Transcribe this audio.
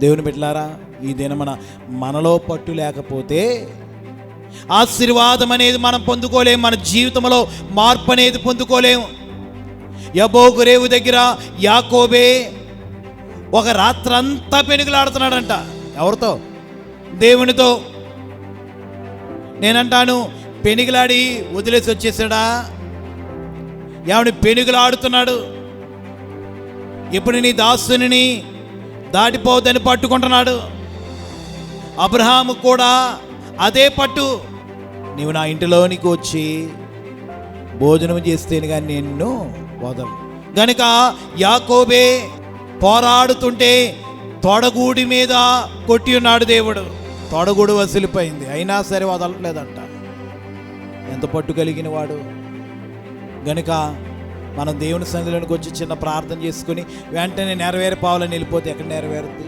దేవుని బిడ్డలారా, ఈ దినమున మనలో పట్టు లేకపోతే ఆశీర్వాదం అనేది మనం పొందుకోలేము, మన జీవితంలో మార్పు అనేది పొందుకోలేము. యబ్బోకు రేవు దగ్గర యాకోబే ఒక రాత్రంతా పెనుగులాడుతున్నాడంట. ఎవరితో? దేవునితో. నేనంటాను, పెనుగులాడి వదిలేసి వచ్చేసాడా? ఏమని పెనుగులాడుతున్నాడు. ఇప్పుడు నీ దాసుని దాటిపోవద్దని పట్టుకుంటున్నాడు. అబ్రహాము కూడా అదే పట్టు. నీవు నా ఇంటిలోనికి వచ్చి భోజనం చేస్తేనే కానీ నిన్ను వదలు. గనుక యాకోబే పోరాడుతుంటే తొడగూడి మీద కొట్టి ఉన్నాడు దేవుడు. తొడగూడు వసిలిపోయింది, అయినా సరే వదలట్లేదంట. ఎంత పట్టు కలిగిన వాడు. గనుక మనం దేవుని సన్నిధిలోనికి వచ్చి చిన్న ప్రార్థన చేసుకుని వెంటనే నెరవేరిపోవాలని వెళ్ళిపోతే ఎక్కడ నెరవేరుద్ది?